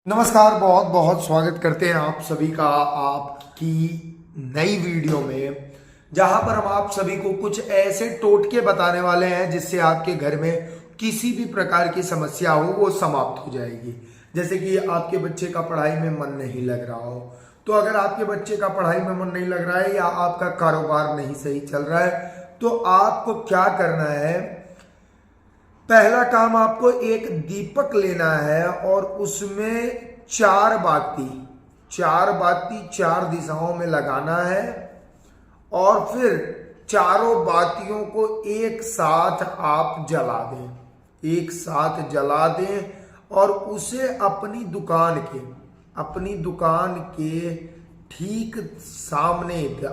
नमस्कार, बहुत बहुत स्वागत करते हैं आप सभी का आपकी नई वीडियो में, जहां पर हम आप सभी को कुछ ऐसे टोटके बताने वाले हैं जिससे आपके घर में किसी भी प्रकार की समस्या हो वो समाप्त हो जाएगी। जैसे कि आपके बच्चे का पढ़ाई में मन नहीं लग रहा हो, तो अगर आपके बच्चे का पढ़ाई में मन नहीं लग रहा है या आपका कारोबार नहीं सही चल रहा है, तो आपको क्या करना है। पहला काम, आपको एक दीपक लेना है और उसमें चार बाती चार दिशाओं में लगाना है और फिर चारों बातियों को एक साथ आप जला दें और उसे अपनी दुकान के ठीक सामने के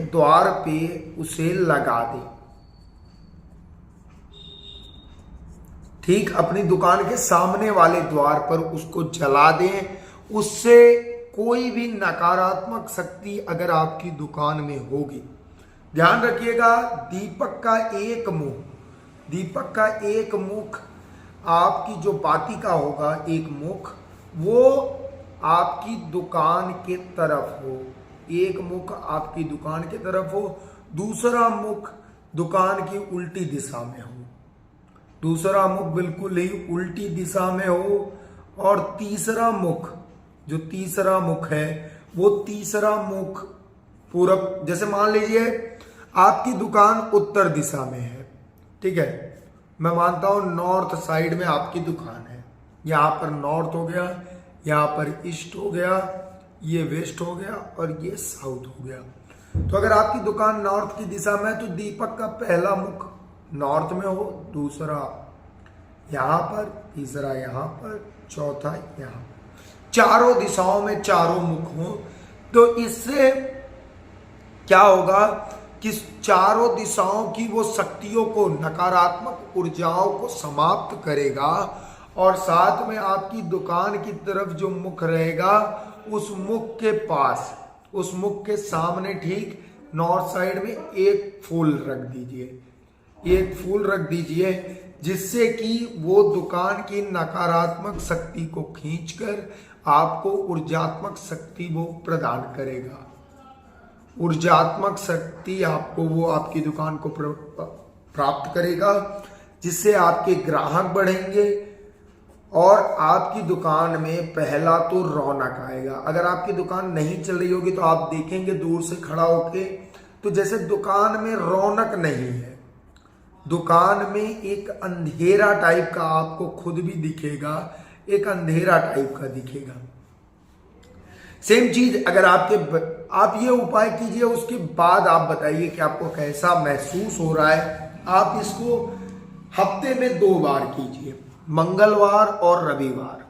द्वार पे उसे लगा दें। ठीक अपनी दुकान के सामने वाले द्वार पर उसको जला दें। उससे कोई भी नकारात्मक शक्ति अगर आपकी दुकान में होगी, ध्यान रखिएगा, दीपक का एक मुख आपकी जो बाती का होगा, एक मुख वो आपकी दुकान के तरफ हो, एक मुख आपकी दुकान के तरफ हो, दूसरा मुख दुकान की उल्टी दिशा में हो, दूसरा मुख बिल्कुल ही उल्टी दिशा में हो, और तीसरा मुख है वो तीसरा मुख पूरब। जैसे मान लीजिए आपकी दुकान उत्तर दिशा में है, ठीक है, मैं मानता हूं नॉर्थ साइड में आपकी दुकान है, यहां पर नॉर्थ हो गया, यहां पर ईस्ट हो गया, ये वेस्ट हो गया और ये साउथ हो गया। तो अगर आपकी दुकान नॉर्थ की दिशा में है तो दीपक का पहला मुख नॉर्थ में हो, दूसरा यहां पर, तीसरा यहां पर, चौथा यहां पर, चारों दिशाओं में चारों मुख हो। तो इससे क्या होगा कि चारों दिशाओं की वो शक्तियों को, नकारात्मक ऊर्जाओं को समाप्त करेगा और साथ में आपकी दुकान की तरफ जो मुख रहेगा उस मुख के पास, उस मुख के सामने ठीक नॉर्थ साइड में एक फूल रख दीजिए, जिससे कि वो दुकान की नकारात्मक शक्ति को खींचकर आपको ऊर्जात्मक शक्ति वो प्रदान करेगा। ऊर्जात्मक शक्ति आपको वो आपकी दुकान को प्राप्त करेगा, जिससे आपके ग्राहक बढ़ेंगे और आपकी दुकान में पहला तो रौनक आएगा। अगर आपकी दुकान नहीं चल रही होगी तो आप देखेंगे दूर से खड़ा होके, तो जैसे दुकान में रौनक नहीं है, दुकान में एक अंधेरा टाइप का आपको खुद भी दिखेगा, एक अंधेरा टाइप का दिखेगा। सेम चीज अगर आप ये उपाय कीजिए, उसके बाद आप बताइए कि आपको कैसा महसूस हो रहा है। आप इसको हफ्ते में 2 बार कीजिए, मंगलवार और रविवार।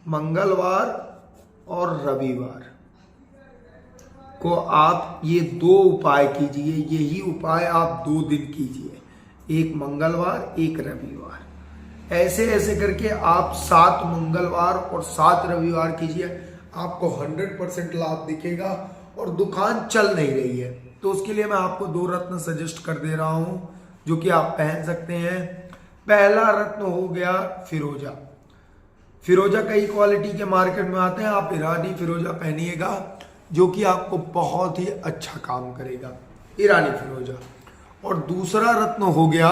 मंगलवार और रविवार को आप ये 2 उपाय कीजिए। यही उपाय आप 2 दिन कीजिए, एक मंगलवार एक रविवार। ऐसे करके आप 7 मंगलवार और 7 रविवार कीजिए, आपको 100% लाभ दिखेगा। और दुकान चल नहीं रही है तो उसके लिए मैं आपको 2 रत्न सजेस्ट कर दे रहा हूं जो कि आप पहन सकते हैं। पहला रत्न हो गया फिरोजा कई क्वालिटी के मार्केट में आते हैं, आप ईरानी फिरोजा पहनिएगा जो कि आपको बहुत ही अच्छा काम करेगा, ईरानी फिरोजा। और दूसरा रत्न हो गया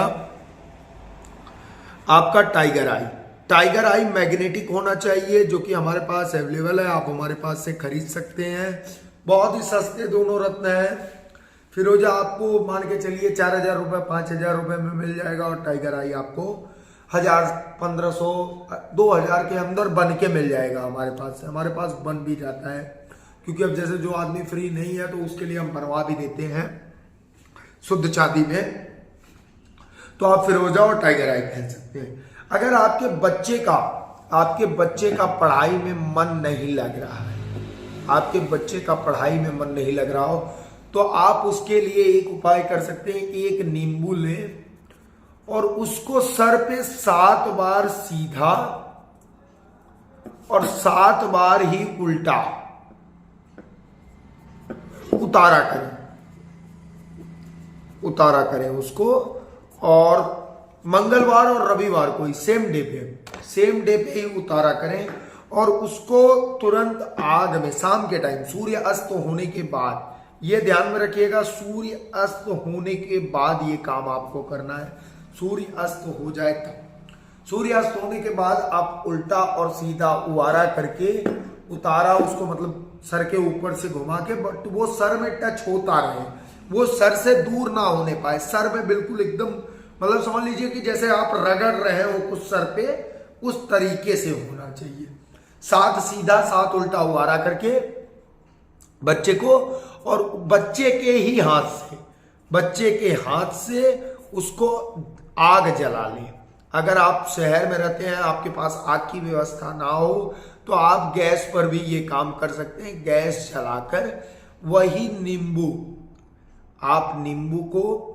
आपका टाइगर आई मैग्नेटिक होना चाहिए, जो कि हमारे पास अवेलेबल है, आप हमारे पास से खरीद सकते हैं। बहुत ही सस्ते दोनों रत्न हैं। फिरोजा आपको मान के चलिए 4000 रुपए 5000 रुपए में मिल जाएगा, और टाइगर आई आपको 1000 1500 2000 के अंदर बन के मिल जाएगा। हमारे पास बन भी जाता है, क्योंकि अब जैसे जो आदमी फ्री नहीं है तो उसके लिए हम बनवा भी देते हैं शुद्ध चांदी में। तो आप फिरोजा और टाइगर आई पहन सकते हैं। अगर आपके बच्चे का पढ़ाई में मन नहीं लग रहा हो, तो आप उसके लिए एक उपाय कर सकते हैं। एक नींबू लें और उसको सर पे 7 बार सीधा और 7 बार ही उल्टा उतारा करें उसको, और मंगलवार और रविवार को ही सेम डे पे ही उतारा करें और उसको तुरंत आग में शाम के टाइम सूर्य अस्त होने के बाद, ये ध्यान में रखिएगा, सूर्य अस्त होने के बाद ये काम आपको करना है। सूर्य अस्त हो जाए तब, सूर्य अस्त होने के बाद आप उल्टा और सीधा उवारा करके उतारा उसको, मतलब सर के ऊपर से घुमा के, बट वो सर में टच होता रहे, वो सर से दूर ना होने पाए, सर में बिल्कुल एकदम, मतलब समझ लीजिए कि जैसे आप रगड़ रहे हो कुछ सर पे, उस तरीके से होना चाहिए। साथ सीधा साथ उल्टा उवारा करके बच्चे को, और बच्चे के ही हाथ से, बच्चे के हाथ से उसको आग जला लें। अगर आप शहर में रहते हैं, आपके पास आग की व्यवस्था ना हो, तो आप गैस पर भी ये काम कर सकते हैं। गैस जलाकर वही नींबू, आप नींबू को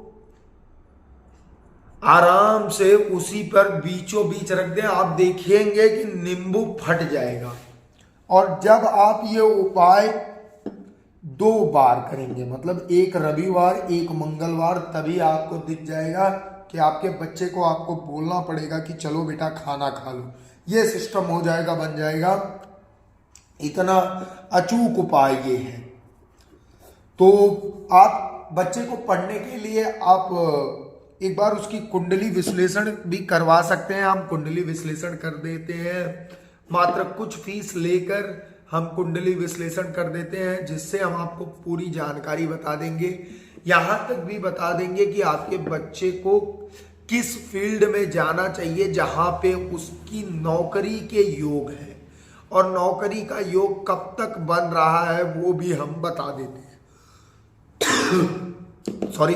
आराम से उसी पर बीचों बीच रख दें, आप देखिएंगे कि नींबू फट जाएगा। और जब आप ये उपाय 2 बार करेंगे, मतलब एक रविवार एक मंगलवार, तभी आपको दिख जाएगा कि आपके बच्चे को आपको बोलना पड़ेगा कि चलो बेटा खाना खा लो। ये सिस्टम हो जाएगा, बन जाएगा। इतना अचूक उपाय ये है। तो आप बच्चे को पढ़ने के लिए आप एक बार उसकी कुंडली विश्लेषण भी करवा सकते हैं। हम कुंडली विश्लेषण कर देते हैं, मात्र कुछ फीस लेकर हम कुंडली विश्लेषण कर देते हैं, जिससे हम आपको पूरी जानकारी बता देंगे। यहां तक भी बता देंगे कि आपके बच्चे को किस फील्ड में जाना चाहिए जहां पे उसकी नौकरी के योग है, और नौकरी का योग कब तक बन रहा है वो भी हम बता देते हैं। सॉरी।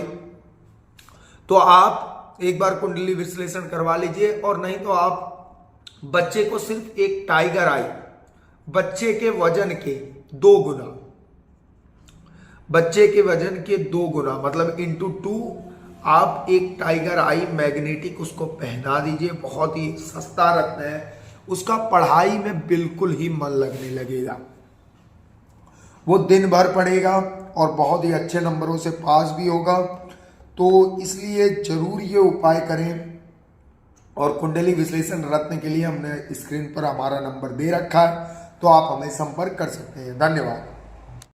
तो आप एक बार कुंडली विश्लेषण करवा लीजिए, और नहीं तो आप बच्चे को सिर्फ एक टाइगर आई, बच्चे के वजन के 2 गुना, बच्चे के वजन के 2 गुना मतलब इंटू 2, आप एक टाइगर आई मैग्नेटिक उसको पहना दीजिए। बहुत ही सस्ता रत्न है, उसका पढ़ाई में बिल्कुल ही मन लगने लगेगा, वो दिन भर पढ़ेगा और बहुत ही अच्छे नंबरों से पास भी होगा। तो इसलिए जरूर ये उपाय करें। और कुंडली विश्लेषण रत्न के लिए हमने स्क्रीन पर हमारा नंबर दे रखा है, तो आप हमें संपर्क कर सकते हैं। धन्यवाद।